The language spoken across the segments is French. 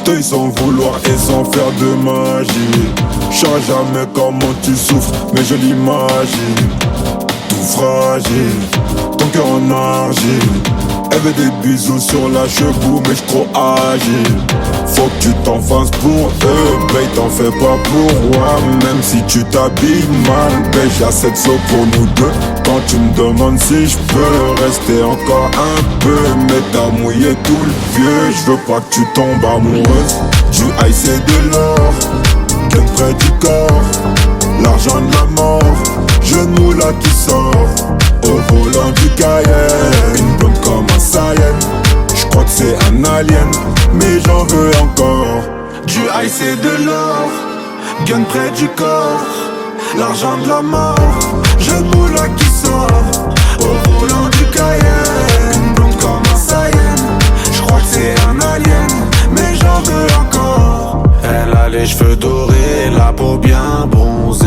T'es sans vouloir et sans faire de magie. Je sais jamais comment tu souffres, mais je l'imagine. Tout fragile, ton cœur en argile. Elle veut des bisous sur la cheveux, mais j'suis trop agile. Faut que tu t'en fasses pour eux, babe, t'en fais pas pour moi. Même si tu t'habilles mal, babe, j'ai assez de sauts pour nous deux. Quand tu me demandes si je peux rester encore un peu, mais t'as mouillé tout le vieux. Je veux pas que tu tombes amoureuse. Du ice et de l'or, gun près du corps. L'argent de la mort, genou là qui sort. Au volant du Cayenne, une blonde comme un Saiyan. J'crois que c'est un alien, mais j'en veux encore. Du ice et de l'or, gun près du corps. L'argent de la mort, genou là qui sort. Au volant du Cayenne, une blonde comme un Saiyan. J'crois que c'est un alien, mais j'en veux encore. Elle a les cheveux dorés, la peau bien bronzée.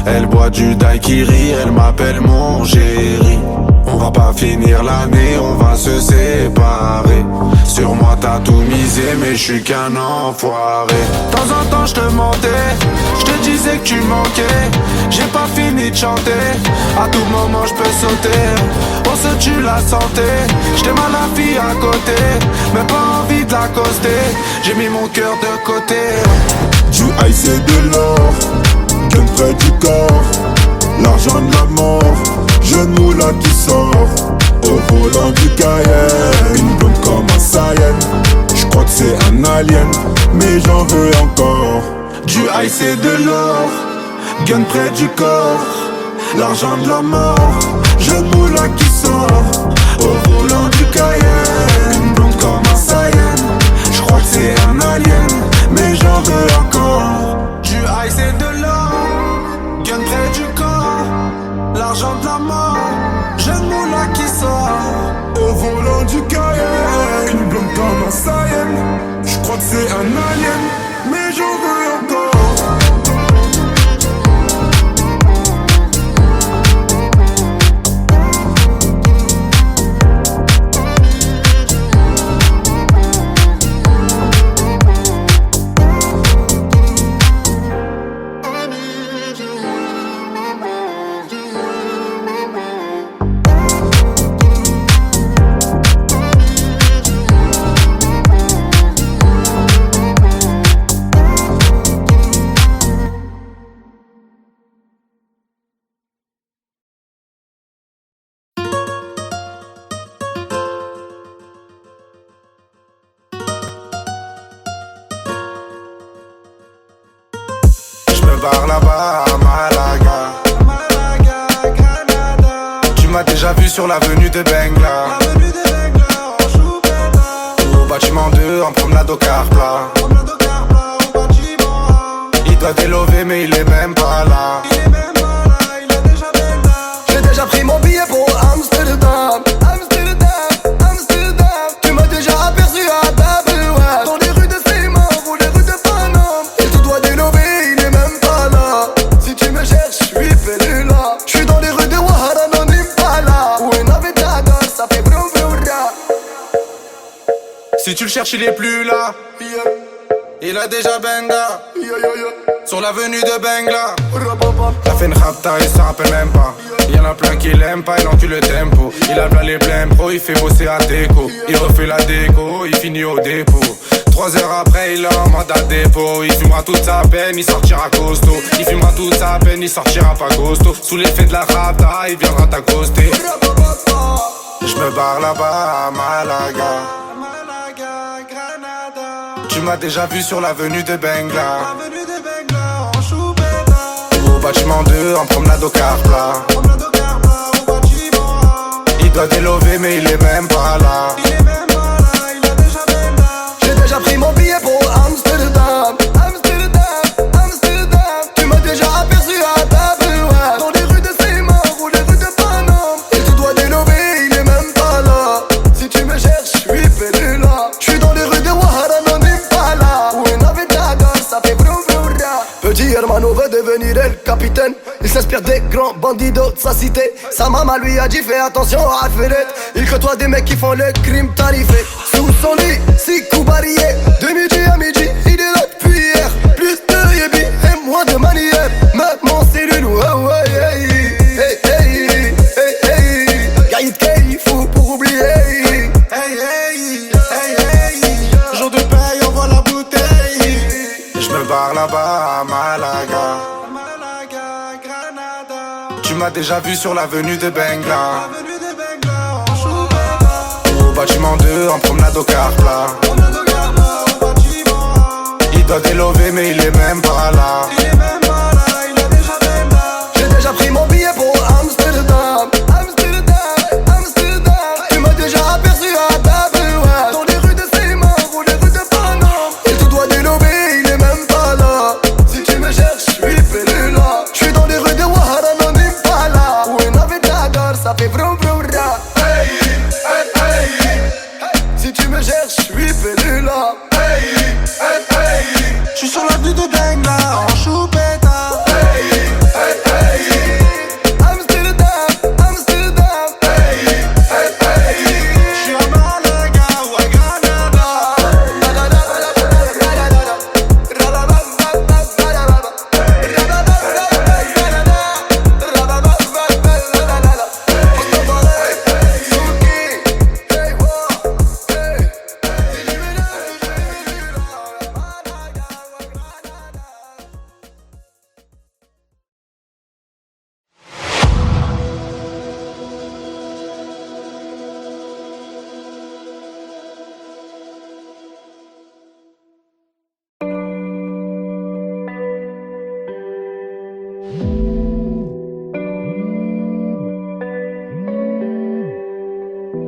Elle boit du daiquiri, elle m'appelle mon chéri. On va pas finir l'année, on va se séparer. Sur moi t'as tout misé, mais je suis qu'un enfoiré. De temps en temps je te mentais, je te disais que tu manquais. J'ai pas fini de chanter, à tout moment je peux sauter. On se tue la santé, j't'aime à la fille à côté, mais pas envie de l'accoster. J'ai mis mon cœur de côté. Du ice et de l'or, gun près du corps. L'argent de la mort, genou là qui sort. Au volant du Cayenne, une blonde comme un Saiyan. J'crois que c'est un alien, mais j'en veux encore. Du ice et de l'or, gun près du corps. L'argent de la mort, genou là qui sort. Au volant du Cayenne, une blonde comme un Saiyan. J'crois que c'est un alien, mais j'en veux encore. Du ice et de l'or, gun près du corps. L'argent de la mort, genou là qui sort. Au volant du Cayenne, une blonde comme un Saiyan. J'crois que c'est un alien, mais j'en veux encore. Par là-bas à Malaga, Granada. Tu m'as déjà vu sur l'avenue de Bengla, au bâtiment 2 en promenade au car plat. Il doit délover mais il est même pas là. J'ai déjà pris mon billet pour Amsterdam. Tu m'as déjà aperçu à Table Ouest, dans les rues de Seymour ou les rues de Paname. Il te doit délover. J'suis dans les rues de Ouahara, non Impala, où une Navidad, ça fait broum broum. Si tu le cherches, il est plus là. Il a déjà benda sur l'avenue de Bengla. La fait une rapta, il s'en rappelle même pas. Y'en a plein qui l'aiment pas, il encule le tempo. Il a plein les blèmes pro, il fait bosser à déco. Il refait la déco, il finit au dépôt. 3 heures après, il est en mandat dépôt. Il fumera toute sa peine, il sortira costaud. Il fumera toute sa peine, il sortira pas costaud. Sous l'effet de la rapta, il viendra t'accoster. J'me barre là-bas à Malaga, Granada. Tu m'as déjà vu sur l'avenue de Bengla, au bâtiment 2 en promenade au car plat. Il doit délover mais il est même pas là. J'ai déjà pris mon billet pour Amsterdam. Tu m'as déjà aperçu à Table Ouest, dans les rues de Seymour ou les rues de Paname. Il te doit délover, il est même pas là. Si tu me cherches, j'suis perdu là. J'suis dans les rues de Ouahara, non Impala, où une Navidad, ça fait broum broum. Petit hermano veut devenir el capitaine. Il s'inspire des grands bandidos de sa cité. Sa maman lui a dit fais attention à Alfred. Il côtoie des mecs qui font le crime tarifé. Sous son lit, 6 coups barillés, de midi à midi. par là-bas à Malaga. Tu m'as déjà vu sur l'avenue de Bengla. Au bâtiment 2 en promenade au car plat. Il doit délover mais il est même pas là. J'ai déjà pris mon billet pour Amsterdam. Tu m'as déjà aperçu à Taberouette, dans les rues de Seymour ou les rues de Paname. Il te doit délover, il est même pas là. Si tu me cherches, je suis là. Je suis dans les rues de Ouahara, non Impala. Ou une Avetagar, ça fait vroom vroom ra. Hey, hey, hey. Si tu me cherches, je suis là. Hey, hey, hey. Je suis sur l'avenue de Bengla, en choupetta. Hey, hey, hey. Amsterdam, Amsterdam. Hey, hey, hey. Je suis à Malaga ou à Granada.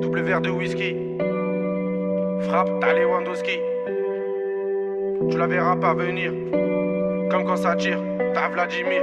Double verre de whisky. Frappe, t'as Lewandowski. Tu la verras pas venir. Comme quand ça tire, t'as Vladimir.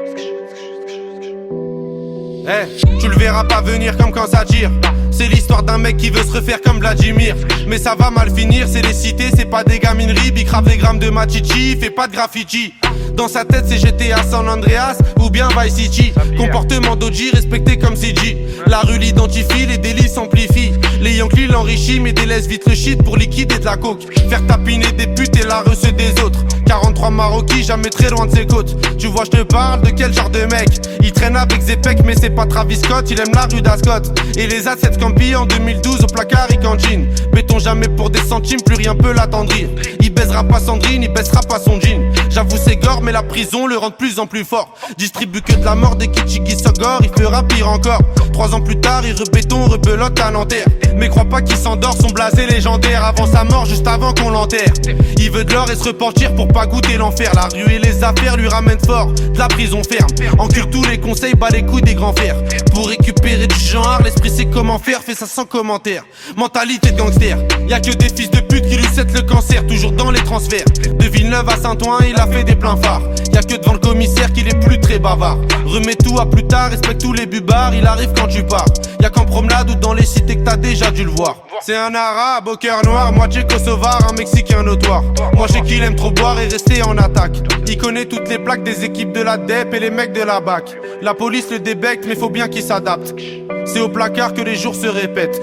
Tu le verras pas venir comme quand ça tire. C'est l'histoire d'un mec qui veut se refaire comme Vladimir. Mais ça va mal finir, c'est les cités, c'est pas des gamineries. Bicrave des grammes de machichi, fait pas de graffiti. Dans sa tête c'est GTA San Andreas ou bien Vice City. Comportement d'OG respecté comme CG. La rue l'identifie, les délits s'amplifient. Les Yankees l'enrichissent mais délaissent vite le shit pour liquider de la coke. Faire tapiner des putes et la recette des autres. 43 Maroquis, jamais très loin de ses côtes. Tu vois je te parle de quel genre de mec. Il traîne avec Zepek mais c'est pas Travis Scott. Il aime la rue d'Ascot. Et les A7 Campi en 2012 au placard il cantine. Béton jamais pour des centimes, plus rien peut l'attendrir. Il baisera pas Sandrine, il baissera pas son jean. J'avoue c'est gore mais la prison le rend de plus en plus fort. Distribue que de la mort des Kitschiki Sogor, il fera pire encore. 3 ans plus tard il rebéton, rebelote à Nanterre. Mais crois pas qu'il s'endort, son blasé légendaire. Avant sa mort, juste avant qu'on l'enterre. Il veut de l'or et se repentir pour pas goûter l'enfer. La rue et les affaires lui ramènent fort, de la prison ferme. Encure tous les conseils, bat les couilles des grands fers. Pour récupérer du genre, l'esprit sait comment faire, fait ça sans commentaire. Mentalité de gangster, y'a que des fils de pute qui lui cèdent le cancer. Toujours dans les transferts, de Villeneuve à Saint-Ouen, il a fait des pleins phares. Y'a que devant le commissaire qu'il est plus très bavard. Remets tout à plus tard, respecte tous les bubards. Il arrive quand tu pars, y'a qu'en promenade ou dans les cités que t'as déjà dû le voir. C'est un arabe au cœur noir, moitié kosovar, un mexicain notoire. Moi je sais qu'il aime trop boire et rester en attaque. Il connaît toutes les plaques des équipes de la DEP et les mecs de la BAC. La police le débecte mais faut bien qu'il s'adapte. C'est au placard que les jours se répètent.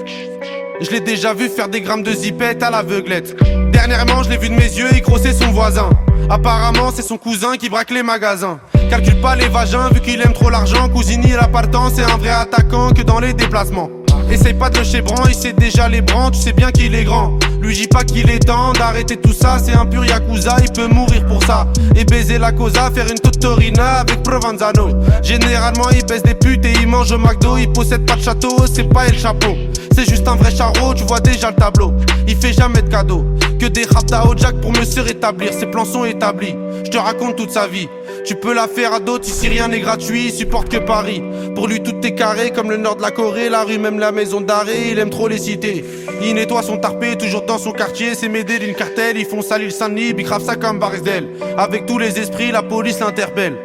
Je l'ai déjà vu faire des grammes de zipette à l'aveuglette. Dernièrement je l'ai vu de mes yeux, il grossait son voisin. Apparemment c'est son cousin qui braque les magasins. Calcule pas les vagins vu qu'il aime trop l'argent. Cousini la partant, c'est un vrai attaquant que dans les déplacements. Essaye pas de le chébran, il sait déjà les brans, tu sais bien qu'il est grand. Lui dis pas qu'il est temps d'arrêter tout ça, c'est un pur yakuza, il peut mourir pour ça. Et baiser la cosa, faire une totorina avec Provenzano. Généralement il baisse des putes et il mange au McDo. Il possède pas de château, c'est pas El Chapeau. C'est juste un vrai charreau, tu vois déjà le tableau. Il fait jamais de cadeaux, que des raptas au jack pour me se rétablir. Ses plans sont établis, je te raconte toute sa vie. Tu peux la faire à d'autres, ici rien n'est gratuit, il supporte que Paris. Pour lui tout est carré, comme le nord de la Corée. La rue, même la maison d'arrêt, il aime trop les cités. Il nettoie son tarpé, toujours dans son quartier. C'est m'aider d'une cartelle, ils font salir le Saint-Denis. Bicrave ça comme Barzel. Avec tous les esprits, la police l'interpelle.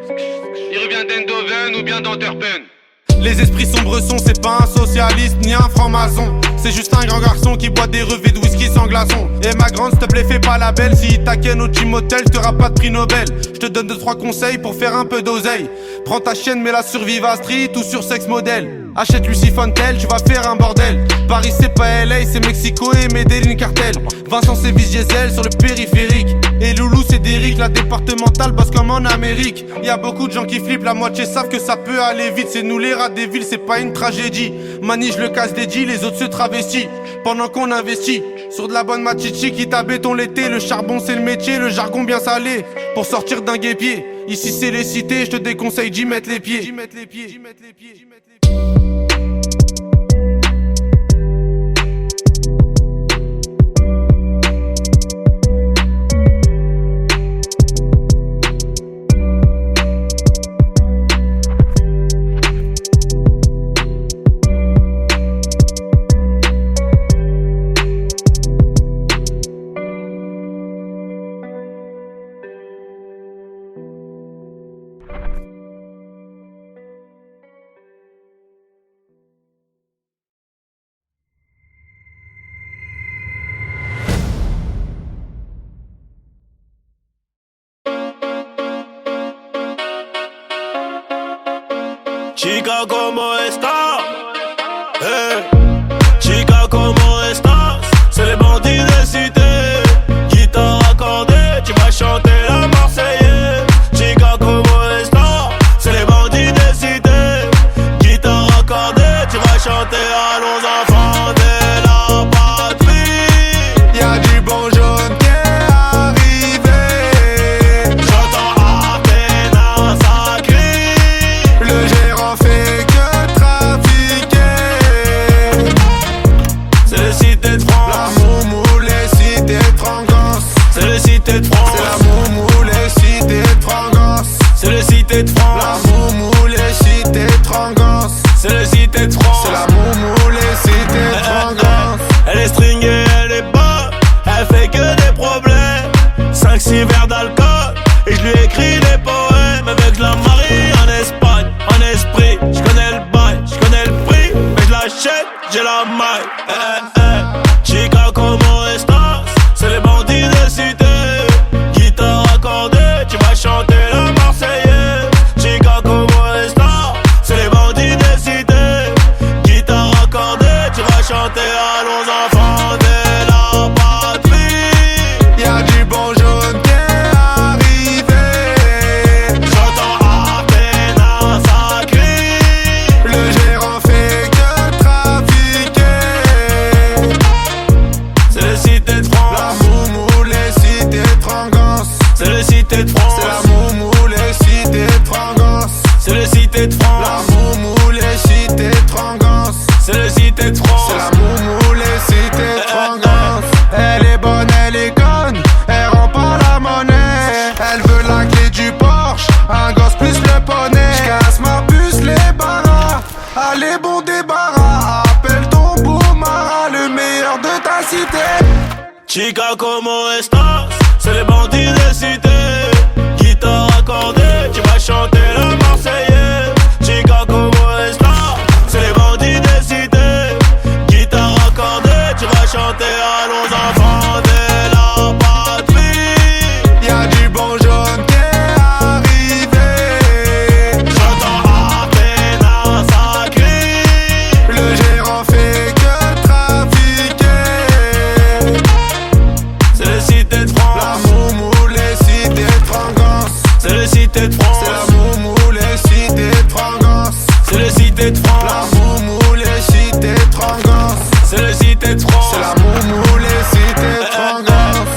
Il revient d'Eindhoven ou bien d'Antwerpen. Les esprits sombres sont, c'est pas un socialiste ni un franc-maçon. C'est juste un grand garçon qui boit des revêts de whisky sans glaçon. Et ma grande, s'il te plaît, fais pas la belle. Si il t'acquienne au gym hotel, t'auras pas de prix Nobel. Je te donne 2-3 conseils pour faire un peu d'oseille. Prends ta chienne, mets-la sur Viva Street ou sur Sex Model. Achète Lucy Fontel, tu vas faire un bordel. Paris c'est pas LA, c'est Mexico et Medellin cartel. Vincent c'est Diesel sur le périphérique. Et Loulou c'est Derrick, la départementale bosse comme en Amérique. Y'a beaucoup de gens qui flippent, la moitié savent que ça peut aller vite. C'est nous les rats des villes, c'est pas une tragédie. Manige le casse des deals, les autres se travestissent. Pendant qu'on investit, Sur de la bonne machichi qui t'a béton l'été. Le charbon c'est le métier, le jargon bien salé. Pour sortir d'un guépier, ici c'est les cités. Je te déconseille d'y mettre les pieds. Chica, ¿cómo estás? Chica, ¿cómo estás? C'est les bandits de cité. Guitare accordée, tu vas chanter la Marseillaise. Chica, ¿cómo estás? C'est les bandits de cité. Guitare accordée, tu vas chanter à nos enfants de la patrie. Y'a du bon jaune qui est arrivé. J'entends Athéna, ça crie. Le gérant fait que trafiquer. C'est les cités de France. La moumou, les cités de Frangance. C'est les cités de France. C'est la moumou, les cités de Frangance. C'est les cités de La France. moumou, les cités de Frangance. C'est les cités de France. C'est la moumou, les cités de Frangance. Elle est stringée, elle est bonne. Elle fait que des problèmes. 5-6 verres d'alcool. Et je lui écris des poèmes. Avec la Marie en Espagne. En esprit, je connais le bail, je connais le prix. Mais je l'achète, j'ai la maille. Chica, ¿cómo estás? C'est les bandits de cité. Guitare accordée, tu vas chanter la Marseillaise. Chica, ¿cómo estás? C'est les bandits de cité. Guitare accordée, tu vas chanter à nos enfants de la patrie. Y'a du bon jaune qui est arrivé. J'entends Athéna, ça crie. Le gérant fait que trafiquer. C'est les cités de La France. moumou, les cités de Frangance. C'est les cités de C'est la France. moumou, les cités de Frangance. C'est les cités de La France. moumou, les cités de Frangance. C'est les cités de C'est la France. moumou, les cités de Frangance. Elle est bonne, elle est conne, elle rend pas la monnaie. Elle veut la clé du Porsche, un gosse plus le poney. J'casse ma puce, les barras, allez bon débarras. Appelle ton beau Mara, le meilleur de ta cité. Chica, ¿cómo estás? C'est les bandits de cité. Guitare accordée, tu vas chanter la Marseillaise. Chica, ¿cómo estás? C'est les bandits de cité. Guitare accordée, tu vas chanter à nos enfants de la patrie. Y'a du bon jaune qui est arrivé. J'entends Athéna, ça crie. Le gérant fait que trafiquer. C'est les cités de La France. moumou, les cités de Frangance. C'est les cités de C'est la France. moumou, les cités de Frangance. C'est les cités de La France. moumou, les cités de Frangance. C'est les cités de France. C'est la moumou, les cités de Frangance.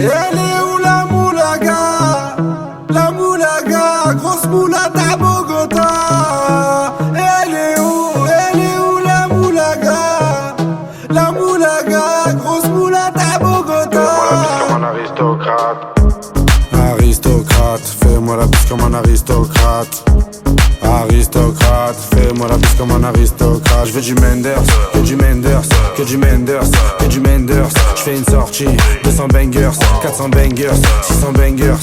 Elle est où la moulaga? La moulaga, grosse moulade à Bogota. Elle est où la moulaga? La moulaga, grosse moulade à Bogota. Fais-moi la bise comme un aristocrate. Aristocrate, fais-moi la bise comme un aristocrate. Aristocrate, fais-moi la bise comme un aristocrate. Je veux du Menders, que du Menders, que du Menders, que du Menders. Je fais une sortie, 200 bangers, 400 bangers, 600 bangers.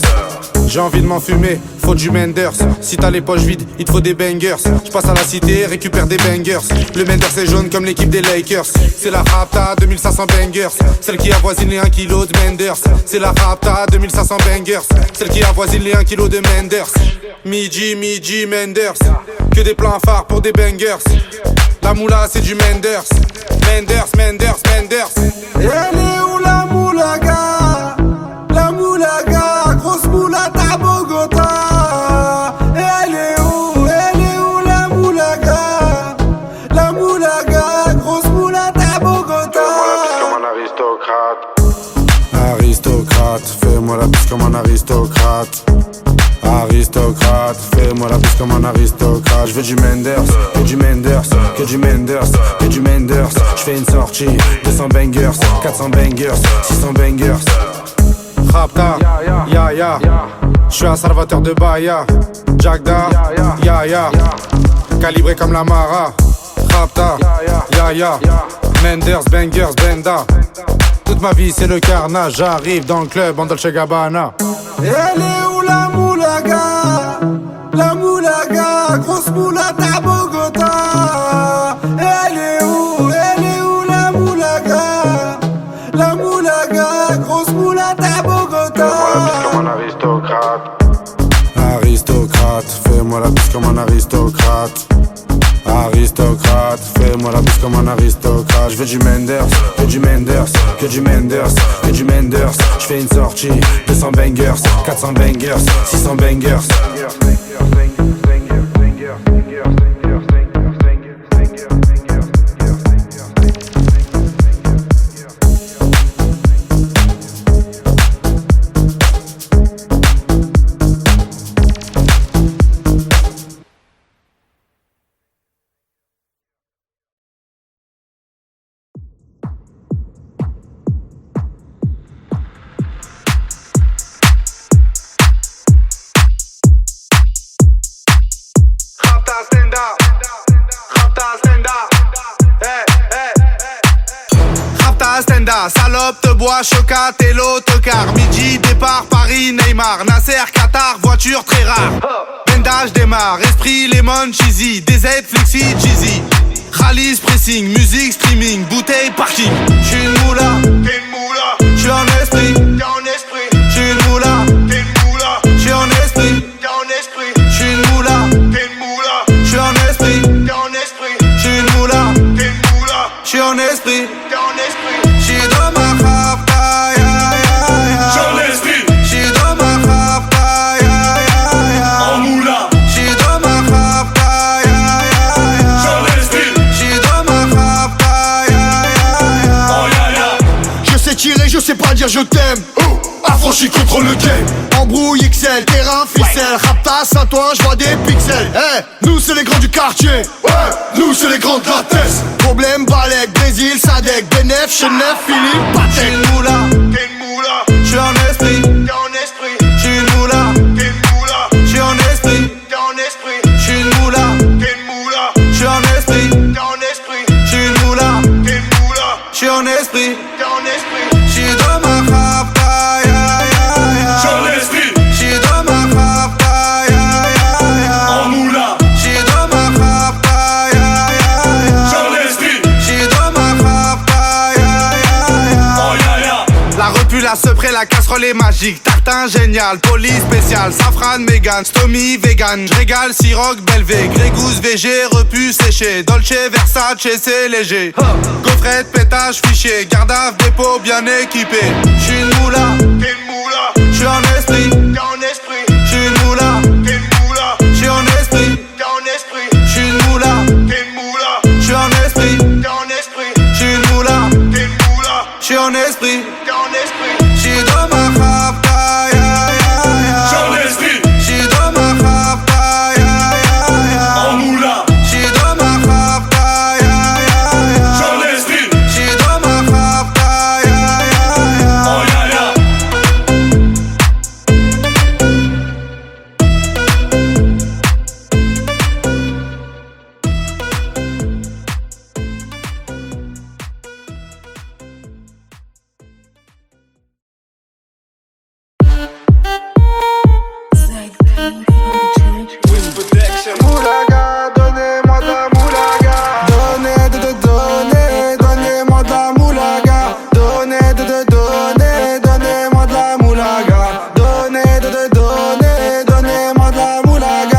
J'ai envie de m'enfumer, faut du Menders. Si t'as les poches vides, il te faut des bangers. J'passe à la cité, récupère des bangers. Le Menders est jaune comme l'équipe des Lakers. C'est la Rapta 2500 bangers, celle qui avoisine les 1 kg de Menders. C'est la Rapta 2500 bangers, celle qui avoisine les 1 kg de Menders. Midi, Menders, que des plans phares pour des bangers. La moula c'est du Menders. Menders. Elle est où la moulaga? La moulaga, grosse moulata à Bogota. Elle est où la moulaga? La moulaga, grosse moulata à Bogota. Fais-moi la bise comme un aristocrate. Aristocrate, fais-moi la bise comme un aristocrate. J'veux du Menders, que du Menders, que du Menders, que du Menders. J'fais une sortie, 200 bangers, 400 bangers, 600 bangers. Rapta, ya. J'suis un salvateur de Bahia. Jagda, ya. Calibré comme la Mara. Rapta, ya. Menders, bangers, benda. Toute ma vie c'est le carnage. J'arrive dans le club en Dolce Gabbana. Elle est où la moulaga? La moulaga, grosse moulata à Bogota. Elle est où la moulaga? La moulaga, grosse moulata à Bogota. Aristocrate, fais-moi la bise comme un aristocrate. Aristocrate, fais-moi la bise comme un aristocrate. J'veux du Menders, que du Menders, que du Menders, que du Menders. J'fais une sortie, 200 bangers, 400 bangers, 600 bangers. Salope te bois, chocat et l'autocar. Midi, départ, Paris, Neymar. Nasser, Qatar, voiture très rare. Bendage démarre, esprit, lemon, cheesy. DZ, flexi, cheesy. Rallye, pressing, musique, streaming. Bouteille, parking. J'suis une moula, t'es une moula. J'suis en esprit, t'es en esprit. J'suis une moula, t'es une moula. J'suis en esprit, t'es en esprit. J'suis une moula, t'es une moula. J'suis en esprit, t'es en esprit. J'suis une moula, t'es une moula. J'suis en esprit, t'es en esprit. J'suis dans ma rapta, ya. J'suis en esprit. J'suis dans ma rapta, ya. En moula. J'suis dans ma rapta, ya. J'suis en esprit. J'suis dans ma rapta, ya. Oh ya. Je sais tirer, je sais pas dire je t'aime. Affranchi contre le game. Embrouille XL, terrain, ficelle. Rapta, Saint-Ouen, j'vois des pixels. Nous c'est les grands du quartier. Nous c'est les grands de la tête. Problème, Balek, Brésil, Sadek, Benef, Chenef, Philippe, Patek. J'suis une moula, t'es une moula. J'suis en esprit, t'es en esprit. J'suis une moula, t'es une moula. J'suis en esprit, t'es en esprit. J'suis une moula, t'es une moula. J'suis en esprit, t'es en esprit. J'suis une moula, t'es une moula. J'suis en esprit, t'es en esprit. J'suis dans ma rapta, ya. J'suis en esprit. J'suis dans ma rapta, ya. En moula. J'suis dans ma rapta, ya. J'suis en esprit. J'suis dans ma rapta, ya. Oh ya. La repu, la sepré, la casserole est magique. Tartin génial, police spécial. Safran, Mégane, Stomy, vegan. J'régale, Siroc, Belvé. Grégousse, VG, repu, séché. Dolce, Versace, c'est léger. Gaufrette, pétage, fichier. Garde à dépôt, bien équipé. J'suis une moula, t'es une moula. J'suis en esprit, t'es en esprit. J'suis une moula, t'es une moula. J'suis en esprit, t'es en esprit. J'suis une moula, t'es une moula. J'suis en esprit, t'es en esprit. J'suis une moula, t'es une moula. J'suis en esprit, t'es en esprit. J'suis dans ma rapta, ya. J'suis en esprit. J'suis dans ma rapta, ya. En moula. J'suis dans ma rapta, ya. J'suis en esprit. J'suis dans ma rapta, ya. Oh ya. Moulaga, donnez-moi de la moulaga. Donnez-moi de la moulaga. Donnez-moi de la moulaga. Donnez-moi de la moulaga.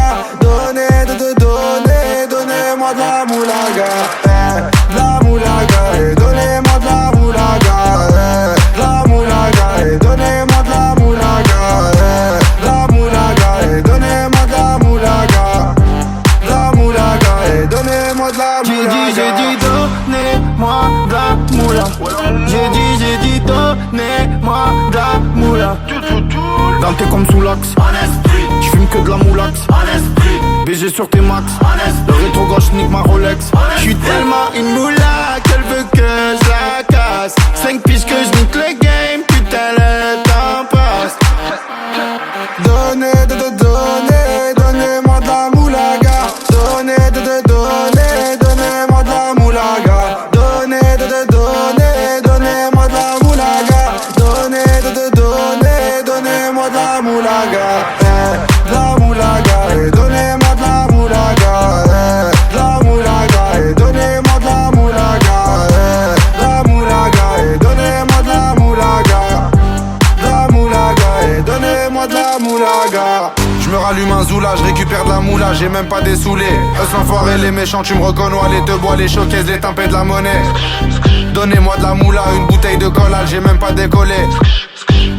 Donnez-moi de la moulaga. De la moulaga, et donnez-moi de la moulaga. De la moulaga, et donnez-moi de la moulaga. De la moulaga, et donnez-moi de la moulaga. La moulaga, et donnez-moi de la moulaga. J'ai dit donnez-moi de la moula. J'ai dit donnez-moi de la moula. Dans tes comme sous l'axe, j'fume que de la moulax. BG sur tes max, le rétro gauche nique ma Rolex. J'suis tellement une moula qu'elle veut que je la casse. 5 piges que je nique le game, putain le temps passe. Donnez-moi de la moulaga. Donnez-moi de la moulaga. Donnez-moi de la moulaga. Donnez-moi de la moulaga. La moulaga, et donnez-moi de la moulaga. La moulaga, et donnez-moi de la moulaga. La moulaga, et donnez-moi de la moulaga. La moulaga, et donnez-moi de la moulaga. Je me rallume un zoula, je récupère de la moula, j'ai même pas des saoulés. Eux l'enfoiré, les méchants, tu me reconnais, les te bois, les showcases, les timpés de la monnaie. Donnez-moi de la moula, une bouteille de collage, j'ai même pas décollé.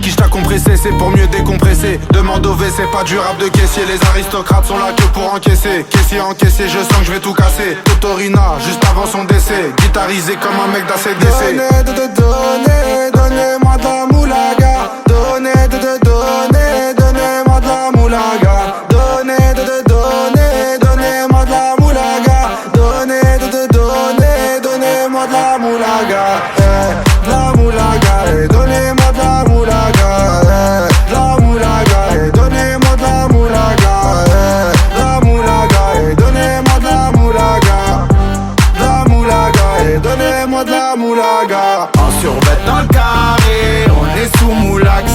Quiche t'a compressé, c'est pour mieux décompresser. Demande au V, c'est pas du rap de caissier. Les aristocrates sont là que pour encaisser. Caissier encaissé, je sens que je vais tout casser. Totorina, juste avant son décès. Guitarisé comme un mec d'ACDC. Donnez-moi de la moulaga. Donnez-moi de la moulaga. Donnez-moi de la moulaga. Donnez-moi de la moulaga. La moulaga, et donnez-moi de la moulaga. La moulaga, et donnez-moi de la moulaga. La moulaga, et donnez-moi de la moulaga. La moulaga, et donnez-moi de la moulaga. En survêt dans le carré, on est sous moulax.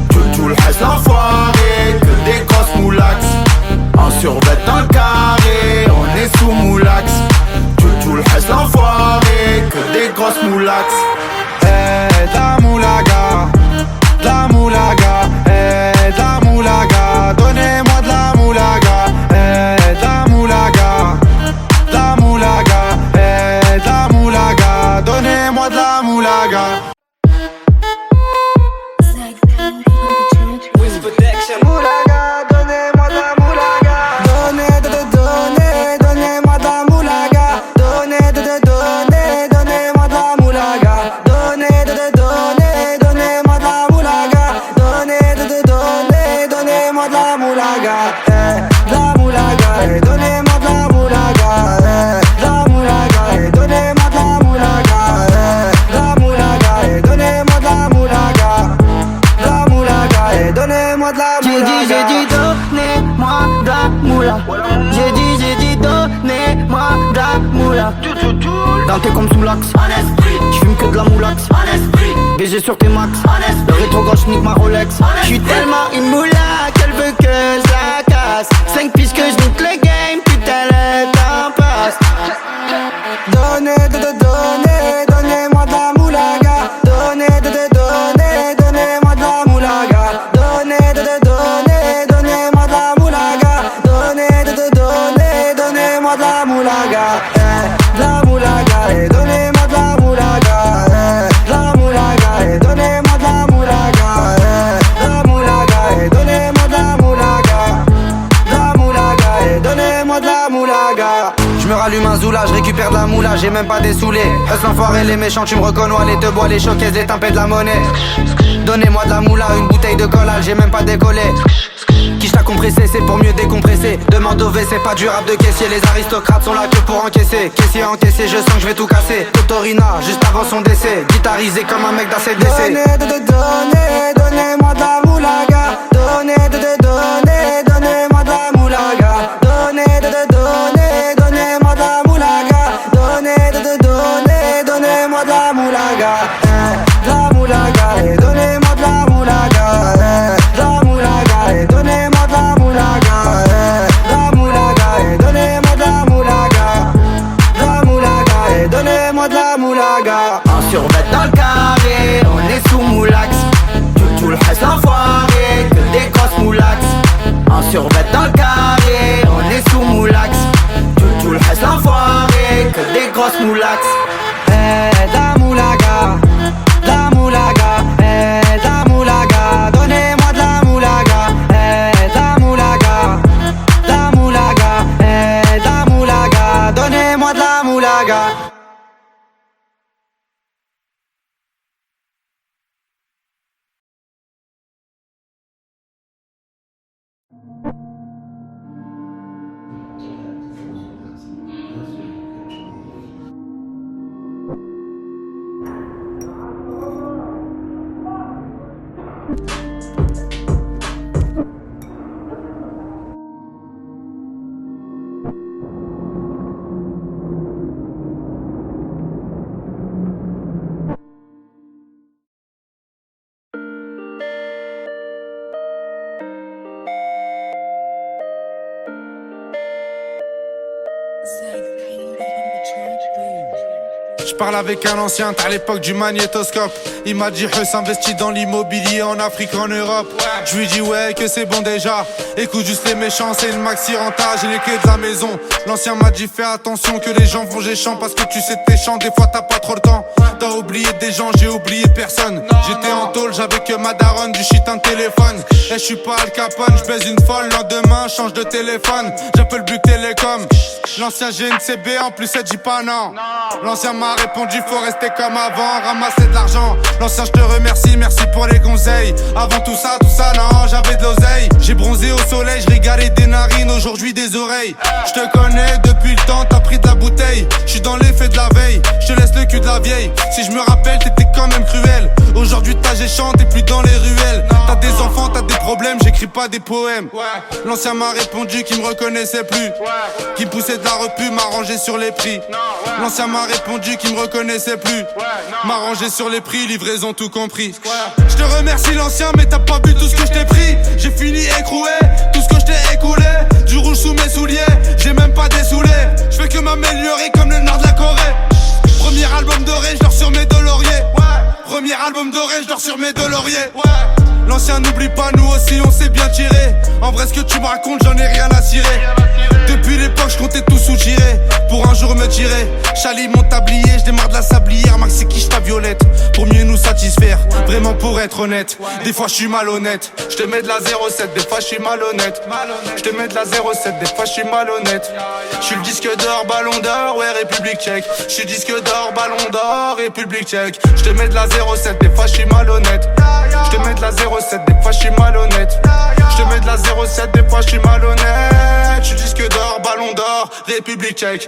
Tout le reste l'enfoiré, que des grosses moulax. En survêt dans le carré, on est sous moulax. Tout le reste l'enfoiré, que des grosses moulax. La moulaga, la moulaga, la moulaga, donnez-moi de la moulaga, la moulaga, la moulaga, la moulaga, donnez-moi de la moulaga. Moulaga, donnez-moi de la moulaga. Donnez-moi de la moulaga. Donnez-moi de la moulaga. Donnez-moi de la moulaga. Donnez-moi de la moulaga. La moulaga, et donnez-moi de la moulaga. La moulaga, et donnez-moi de la moulaga. La moulaga, et donnez-moi de la moulaga. La moulaga, et donnez-moi de la moulaga. J'ai dit donnez-moi de la moula. J'ai dit donnez-moi de la moula. Dans tes comme sous l'axe, j'fume que de la moulax. BG sur tes max, le rétro gauche nique ma Rolex. J'suis tellement une moula qu'elle veut que je la casse. 5 piges que je nique le game, putain le temps passe. Donnez-moi de la moulaga. Donnez-moi de la moulaga. Donnez-moi de la moulaga. Donnez-moi de la moulaga. La moulaga, et donnez-moi de la moulaga. La moulaga, et donnez-moi de la moulaga. La moulaga, et donnez-moi de la moulaga. La moulaga, et donnez-moi de la moulaga. Je me rallume un zoula, je récupère de la moula, j'ai même pas des saoulés. Eux l'enfoiré, les méchants, tu me reconnais, les te bois, les showcases, les timpés de la monnaie. Donnez-moi de la moula, une bouteille de collage, j'ai même pas décollé. Quiche t'a compressé, c'est pour mieux décompresser. Demande au V, c'est pas du rap de caissier. Les aristocrates sont là que pour encaisser. Caissier encaissé, je sens que je vais tout casser. Totorina, juste avant son décès. Guitarisé comme un mec d'ACDC. Donnez-moi de la moulaga. Donnez-moi de la moulaga. Donnez-moi de la moulaga. Donnez-moi de la moulaga. La moulaga, et donnez-moi de la moulaga. La moulaga, et donnez-moi de la moulaga. Je parle avec un ancien, à l'époque du magnétoscope. Il m'a dit s'investit dans l'immobilier en Afrique, en Europe. Je lui dis ouais que c'est bon déjà. Écoute juste les méchants, c'est une maxi renta, j'ai les clés de la maison. L'ancien m'a dit fais attention que les gens vont géchant, parce que tu sais t'es chiant, des fois t'as pas trop le temps. T'as oublié des gens, j'ai oublié personne. J'étais en tôle, j'avais que ma daronne, du shit un téléphone. Et je suis pas Al Capone, je baise une folle, lendemain change de téléphone. J'appelle Buc Télécom. L'ancien j'ai une CB, en plus elle dit pas non. L'ancien m'a répondu faut rester comme avant, ramasser de l'argent. L'ancien je te remercie, merci pour les conseils. Avant tout ça non, j'avais de l'oseille. J'ai bronzé au soleil, je régalais des narines, aujourd'hui des oreilles. Je te connais depuis le temps, t'as pris de la bouteille. Je suis dans l'effet de la veille, je te laisse le cul de la vieille. Si je me rappelle t'étais quand même cruel. Aujourd'hui t'as géchant, t'es plus dans les ruelles. T'as des enfants, t'as des problèmes, j'écris pas des poèmes. L'ancien m'a répondu qu'il me reconnaissait plus, qu'il me poussait de la repu, m'a rangé sur les prix. L'ancien m'a répondu qu'il me reconnaissait plus, m'a rangé sur les prix, livraison tout compris. Je te remercie l'ancien, mais t'as pas vu tout ce que je t'ai pris. J'ai fini écroué, tout ce que je t'ai écoulé. Du rouge sous mes souliers, j'ai même pas dessoulé. Je fais que m'améliorer comme le nord de la Corée. Premier album doré, je dors sur mes deux lauriers. Premier album doré, je dors sur mes deux lauriers. L'ancien n'oublie pas, nous aussi on s'est bien tiré. En vrai ce que tu me racontes, j'en ai rien à cirer. Depuis l'époque, je comptais tout soutirer pour un jour me tirer. Chali mon tablier, je démarre de la sablière. Max c'est quiche ta violette pour mieux nous satisfaire. Vraiment pour être honnête, des fois je suis malhonnête. Je te mets de la 07, des fois je suis malhonnête. Je te mets de la 07, des fois je suis malhonnête. Je suis le disque d'or, ballon d'or, ouais République tchèque. Je suis disque d'or, ballon d'or, République tchèque. Je te mets de la 07, des fois je suis malhonnête. Je te mets de la 07, des fois je suis malhonnête. Je te mets de la 07, des fois je suis malhonnête. Je suis disque d'or, ballon d'or, République tchèque.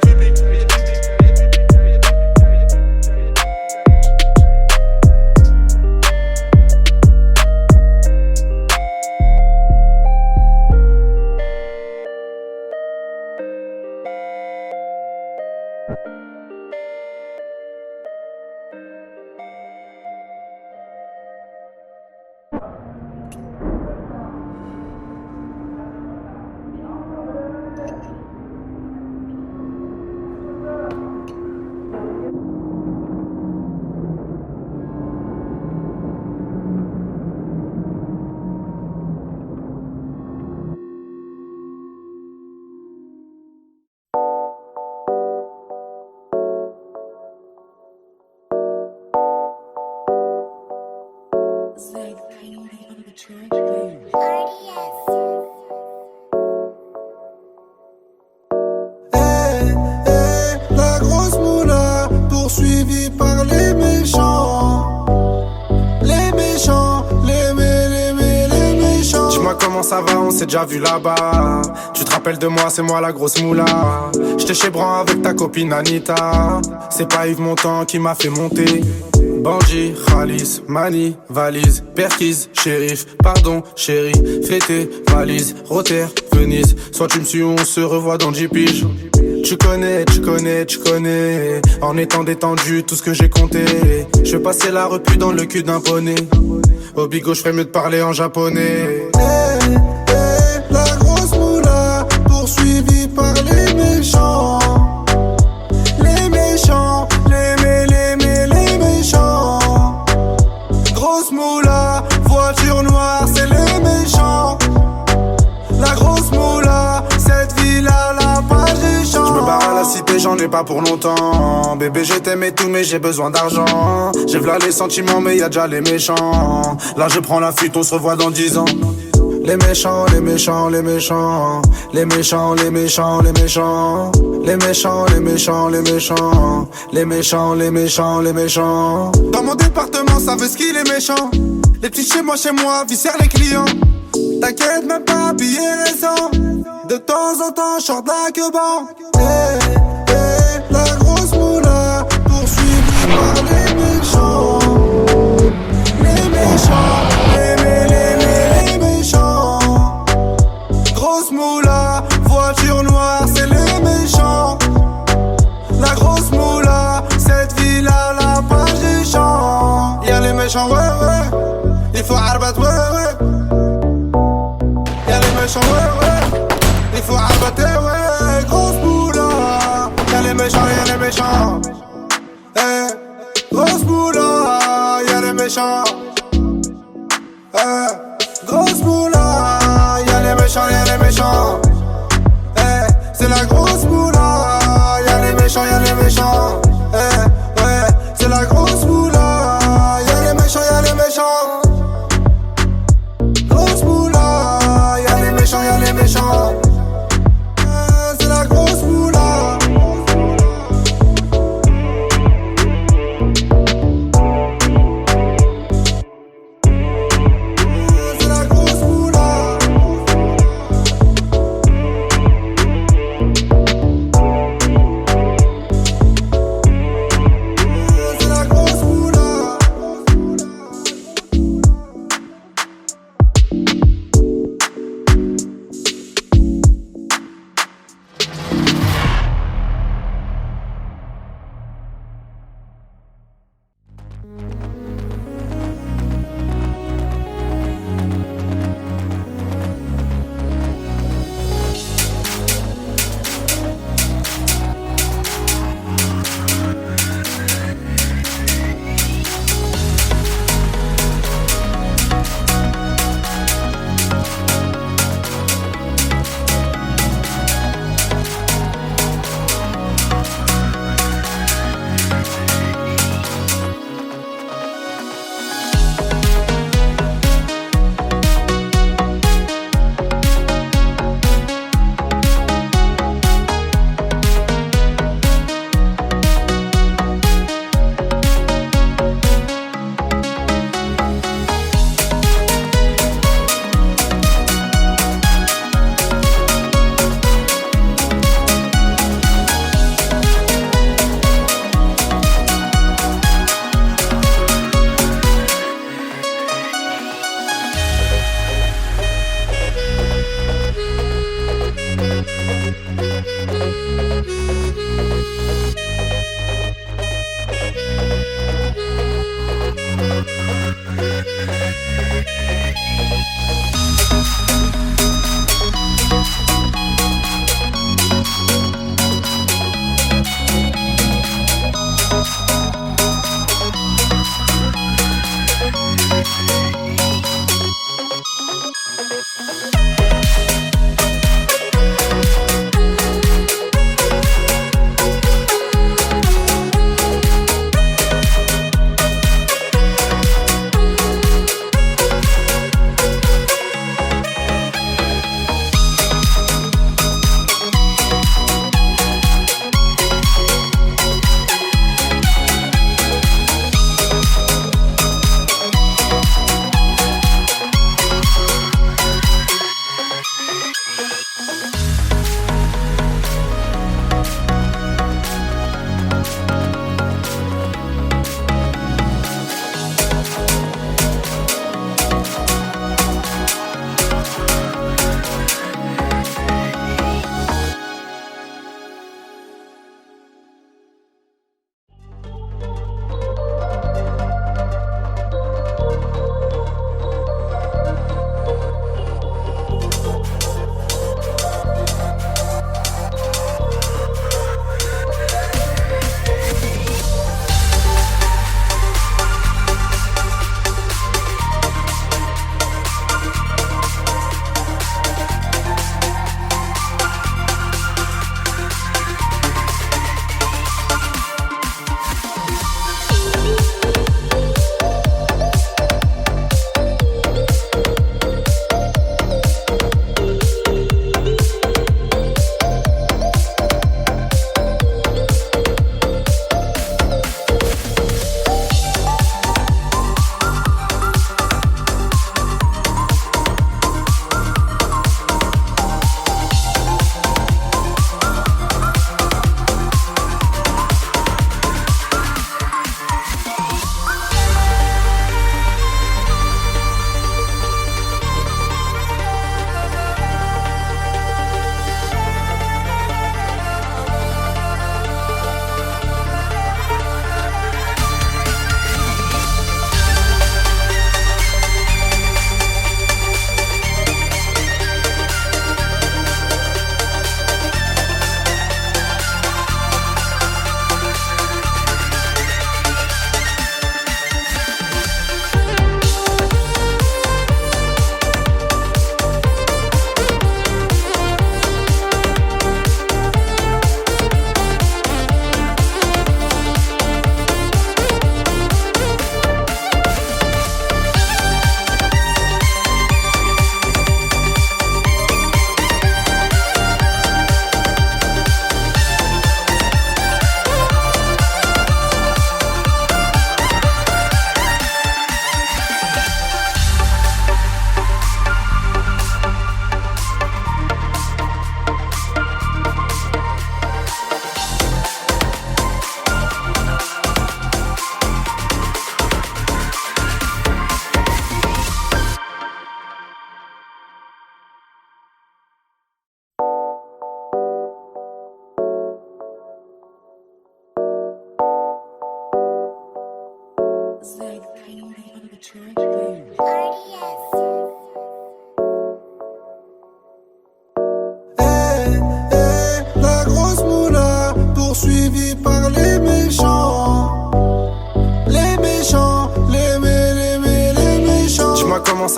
La grosse moula poursuivie par les méchants. Les méchants, les méchants. Dis-moi comment ça va, on s'est déjà vu là-bas. Tu te rappelles de moi, c'est moi la grosse moula. J'étais chez Bran avec ta copine Anita. C'est pas Yves Montand qui m'a fait monter. Bandit, Khalis, Mani, valise, Perquise, shérif, pardon, chérie, fêté, valise, Rotter, Venise. Soit tu me suis ou on se revoit dans 10 piges. Tu connais, en étant détendu, tout ce que j'ai compté. Je vais passer la repu dans le cul d'un poney. Au bigot, je ferais mieux de parler en japonais. La grosse moula poursuivie par les méchants. Les méchants, les méchants. Grosse moula, voiture noire, c'est les méchants. La grosse moula, cette ville-là, la page des champs. Je me barre à la cité, j'en ai pas pour longtemps. Bébé, je t'aime et tout, mais j'ai besoin d'argent. J'ai v'là les sentiments, mais y'a déjà les méchants. Là, je prends la fuite, on se revoit dans 10 ans. Les méchants, les méchants, les méchants. Les méchants, les méchants, les méchants. Les méchants, les méchants, les méchants. Les méchants, les méchants, les méchants. Dans mon département, ça veut ce qu'il est méchant. Les petits chez moi, viscèrent les clients. T'inquiète même pas, billet récent. De temps en temps, je sors de la queue-ban. La grosse moula, poursuivie par les méchants. Les méchants, les méchants. Grosse moula, voiture noire, c'est les méchants. La grosse moula, cette ville à la page des champs. Y'a les méchants, ouais, ouais. Il faut arbat, ouais, ouais. Y'a les méchants, ouais, ouais. Il faut arbater, ouais. Grosse moula. Y'a les méchants, y'a les méchants. Eh, grosse moula. Y'a les méchants. Eh, grosse moula. Y'a les méchants, y'a les méchants. Eh, c'est la grosse moula. Y'a les méchants, y'a les méchants. Eh, ouais, c'est la grosse moula. Y'a les méchants, y'a les méchants. Grosse moula. Y'a les méchants, y'a les méchants. C'est la grosse moula. C'est la grosse moula. C'est la grosse moula.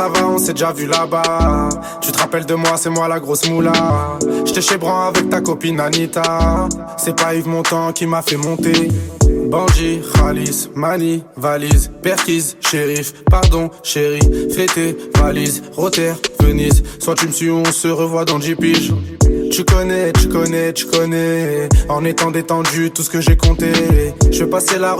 ça va, on s'est déjà vu là-bas. Tu te rappelles de moi, c'est moi la grosse moula. J'étais chez Bran avec ta copine Anita. C'est pas Yves Montand qui m'a fait monter. Bandit, Khalis, Mani, valise, Perquise, shérif, pardon, chérie, fêté, valise, Rotter, Venise. Soit tu me suis ou on se revoit dans 10 piges. Tu connais, en étant détendu, tout ce que j'ai compté. Je vais passer la